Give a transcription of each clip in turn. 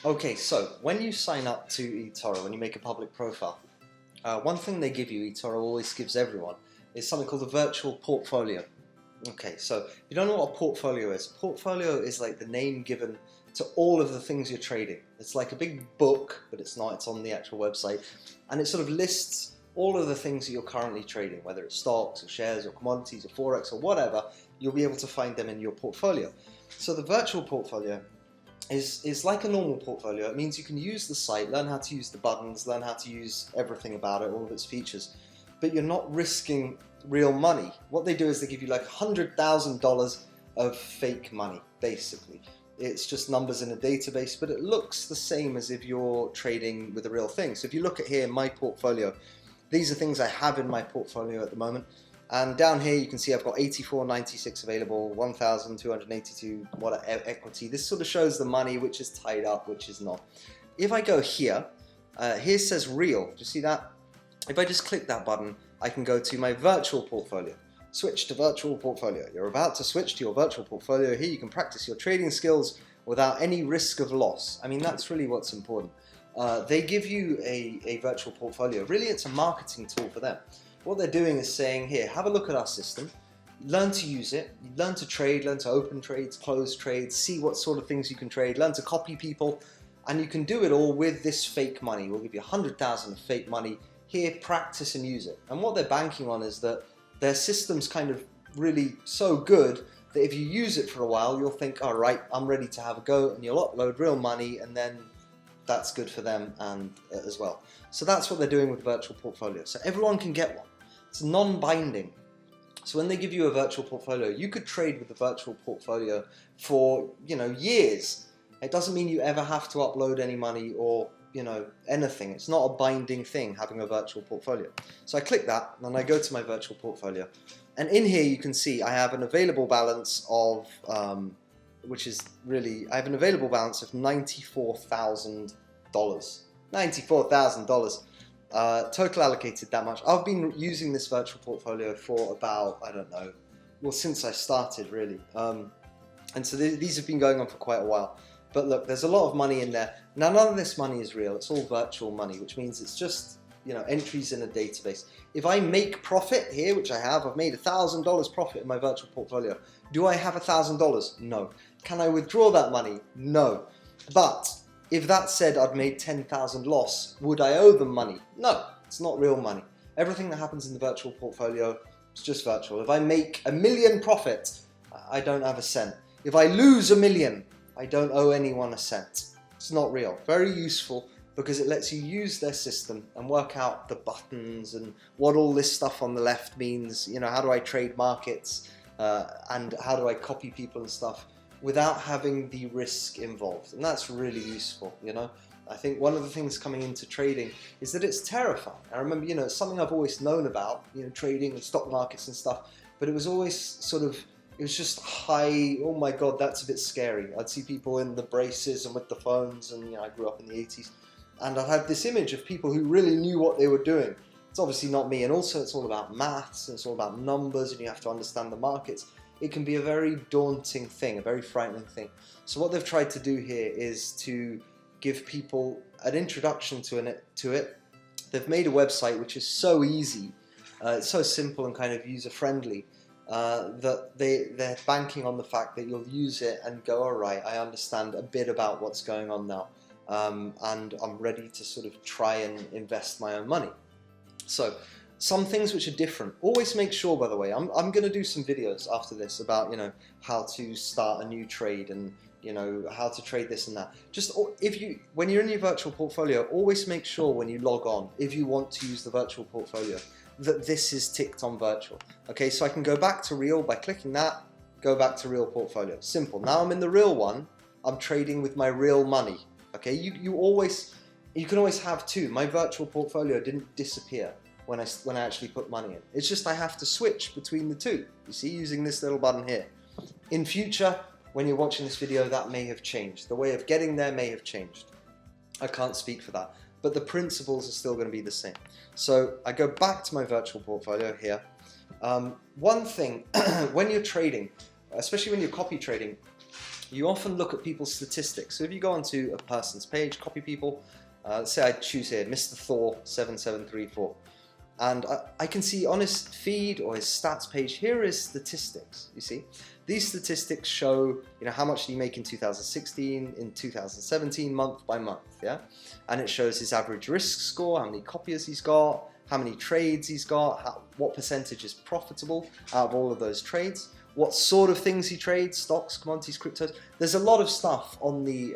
Okay, so when you sign up to Etoro, when you make a public profile, one thing they give you, Etoro always gives everyone, is something called a virtual portfolio. Okay, so if you don't know what a portfolio is like the name given to all of the things you're trading. It's like a big book, but it's not, it's on the actual website, and it sort of lists all of the things that you're currently trading, whether it's stocks or shares or commodities or forex or whatever. You'll be able to find them in your portfolio. So the virtual portfolio is like a normal portfolio. It means you can use the site, learn how to use the buttons, learn how to use everything about it, all of its features, but you're not risking real money. What they do is they give you like $100,000 of fake money, basically. It's just numbers in a database, but it looks the same as if you're trading with a real thing. So if you look at here, my portfolio, these are things I have in my portfolio at the moment. And down here you can see I've got 84.96 available, 1,282 what equity. This sort of shows the money which is tied up, which is not. If I go here, here says real. Do you see that? If I just click that button, I can go to my virtual portfolio. Switch to virtual portfolio. You're about to switch to your virtual portfolio. Here you can practice your trading skills without any risk of loss. I mean, that's really what's important. They give you a virtual portfolio. Really, it's a marketing tool for them. What they're doing is saying, here, have a look at our system, learn to use it, learn to trade, learn to open trades, close trades, see what sort of things you can trade, learn to copy people, and you can do it all with this fake money. We'll give you 100,000 of fake money. Here, practice and use it. And what they're banking on is that their system's kind of really so good that if you use it for a while, you'll think, all right, I'm ready to have a go, and you'll upload real money, and then that's good for them and as well. So that's what they're doing with virtual portfolio. So everyone can get one. It's non-binding. So when they give you a virtual portfolio, you could trade with the virtual portfolio for, years. It doesn't mean you ever have to upload any money or, anything. It's not a binding thing having a virtual portfolio. So I click that and I go to my virtual portfolio. And in here you can see I have an available balance of, I have an available balance of $94,000. $94,000. Total allocated that much. I've been using this virtual portfolio for about, I don't know, well, since I started really. And so these have been going on for quite a while. But look, there's a lot of money in there. Now, none of this money is real. It's all virtual money, which means it's just, entries in a database. If I make profit here, which I have, I've made $1,000 profit in my virtual portfolio. Do I have $1,000? No. Can I withdraw that money? No. But if that said I'd made 10,000 loss, would I owe them money? No, it's not real money. Everything that happens in the virtual portfolio is just virtual. If I make $1 million profit, I don't have a cent. If I lose $1 million, I don't owe anyone a cent. It's not real. Very useful because it lets you use their system and work out the buttons and what all this stuff on the left means. How do I trade markets and how do I copy people and stuff without having the risk involved. And that's really useful, I think one of the things coming into trading is that it's terrifying. I remember, it's something I've always known about, trading and stock markets and stuff, but it was always it was just high, oh my God, that's a bit scary. I'd see people in the braces and with the phones, and I grew up in the 80s, and I had this image of people who really knew what they were doing. It's obviously not me, and also it's all about maths, and it's all about numbers, and you have to understand the markets. It can be a very daunting thing, a very frightening thing. So what they've tried to do here is to give people an introduction to it. They've made a website which is so easy, it's so simple and kind of user-friendly, that they're banking on the fact that you'll use it and go, all right, I understand a bit about what's going on now, and I'm ready to sort of try and invest my own money. So some things which are different. Always make sure, by the way, I'm going to do some videos after this about, how to start a new trade and, how to trade this and that. Just when you're in your virtual portfolio, always make sure when you log on, if you want to use the virtual portfolio, that this is ticked on virtual. Okay, so I can go back to real by clicking that, go back to real portfolio. Simple. Now I'm in the real one. I'm trading with my real money. Okay, you can always have two. My virtual portfolio didn't disappear when I actually put money in. It's just I have to switch between the two. You see, using this little button here. In future, when you're watching this video, that may have changed. The way of getting there may have changed. I can't speak for that, but the principles are still going to be the same. So I go back to my virtual portfolio here. One thing, when you're trading, especially when you're copy trading, you often look at people's statistics. So if you go onto a person's page, copy people, let's say I choose here, Mr. Thor 7734. And I can see on his feed or his stats page, here is statistics, you see. These statistics show, how much did he make in 2016, in 2017, month by month, yeah? And it shows his average risk score, how many copiers he's got, how many trades he's got, what percentage is profitable out of all of those trades, what sort of things he trades, stocks, commodities, cryptos. There's a lot of stuff on the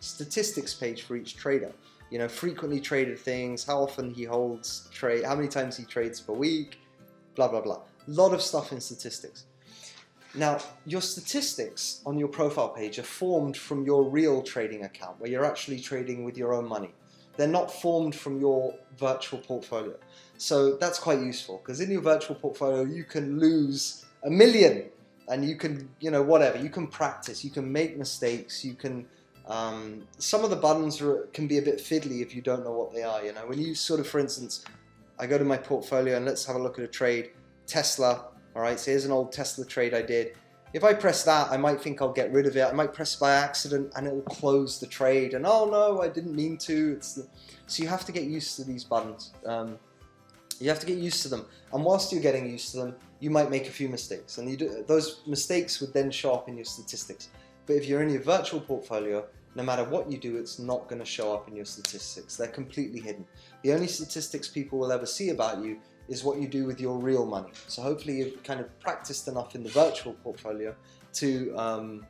statistics page for each trader. Frequently traded things, how often he holds trade, how many times he trades per week, blah, blah, blah. A lot of stuff in statistics. Now, your statistics on your profile page are formed from your real trading account, where you're actually trading with your own money. They're not formed from your virtual portfolio. So that's quite useful, because in your virtual portfolio, you can lose $1 million, and you can, whatever, you can practice, you can make mistakes, you can... some of the buttons can be a bit fiddly if you don't know what they are. When you sort of, for instance, I go to my portfolio and let's have a look at a trade, Tesla. All right, so here's an old Tesla trade I did. If I press that, I might think I'll get rid of it. I might press it by accident and it will close the trade. And oh no, I didn't mean to. So you have to get used to these buttons. You have to get used to them. And whilst you're getting used to them, you might make a few mistakes. And those mistakes would then show up in your statistics. But if you're in your virtual portfolio, no matter what you do, it's not going to show up in your statistics. They're completely hidden. The only statistics people will ever see about you is what you do with your real money. So hopefully you've kind of practiced enough in the virtual portfolio to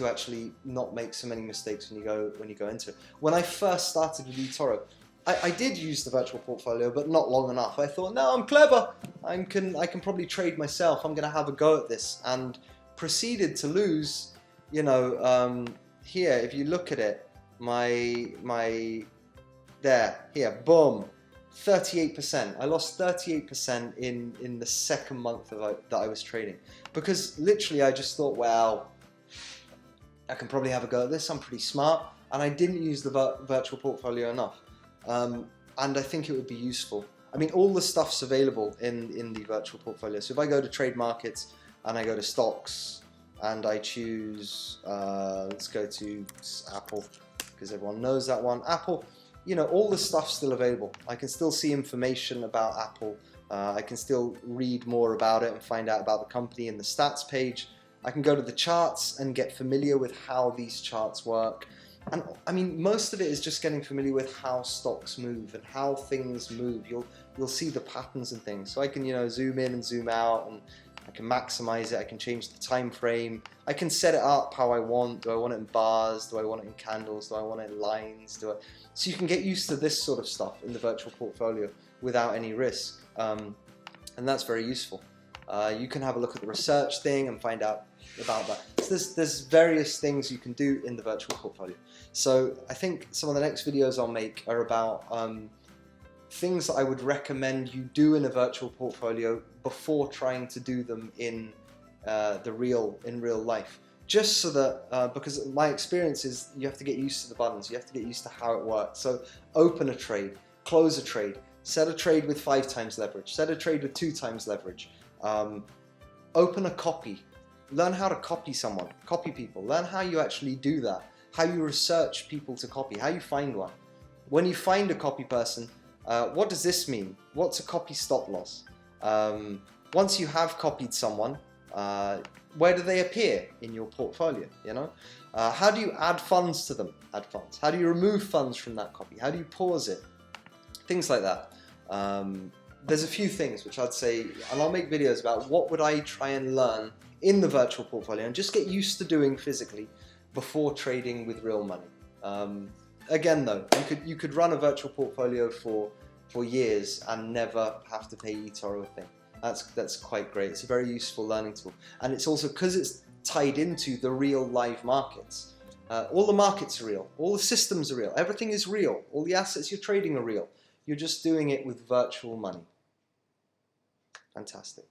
actually not make so many mistakes when you go into it. When I first started with Etoro, I did use the virtual portfolio, but not long enough. I thought, no, I'm clever. I can probably trade myself. I'm going to have a go at this, and proceeded to lose. Here, if you look at it, here, boom, 38%. I lost 38% in the second month that I was trading, because literally I just thought, well, I can probably have a go at this. I'm pretty smart, and I didn't use the virtual portfolio enough. And I think it would be useful. I mean, all the stuff's available in the virtual portfolio. So if I go to trade markets and I go to stocks, and I choose, let's go to Apple, because everyone knows that one. Apple, all the stuff's still available. I can still see information about Apple. I can still read more about it and find out about the company in the stats page. I can go to the charts and get familiar with how these charts work. And I mean, most of it is just getting familiar with how stocks move and how things move. You'll see the patterns and things. So I can, zoom in and zoom out, and I can maximize it. I can change the time frame. I can set it up how I want. Do I want it in bars? Do I want it in candles? Do I want it in lines? So you can get used to this sort of stuff in the virtual portfolio without any risk, and that's very useful. You can have a look at the research thing and find out about that. So there's various things you can do in the virtual portfolio. So I think some of the next videos I'll make are about things that I would recommend you do in a virtual portfolio before trying to do them in real life. Just so that, because my experience is you have to get used to the buttons, you have to get used to how it works. So open a trade, close a trade, set a trade with 5 times leverage, set a trade with 2 times leverage, open a copy, learn how to copy someone, copy people, learn how you actually do that, how you research people to copy, how you find one. When you find a copy person, what does this mean? What's a copy stop loss? Once you have copied someone, where do they appear in your portfolio? How do you add funds to them? Add funds. How do you remove funds from that copy? How do you pause it? Things like that. There's a few things which I'd say, and I'll make videos about what would I try and learn in the virtual portfolio and just get used to doing physically before trading with real money. Again, though, you could run a virtual portfolio for years and never have to pay Etoro a thing. That's quite great. It's a very useful learning tool, and it's also because it's tied into the real live markets. All the markets are real. All the systems are real. Everything is real. All the assets you're trading are real. You're just doing it with virtual money. Fantastic.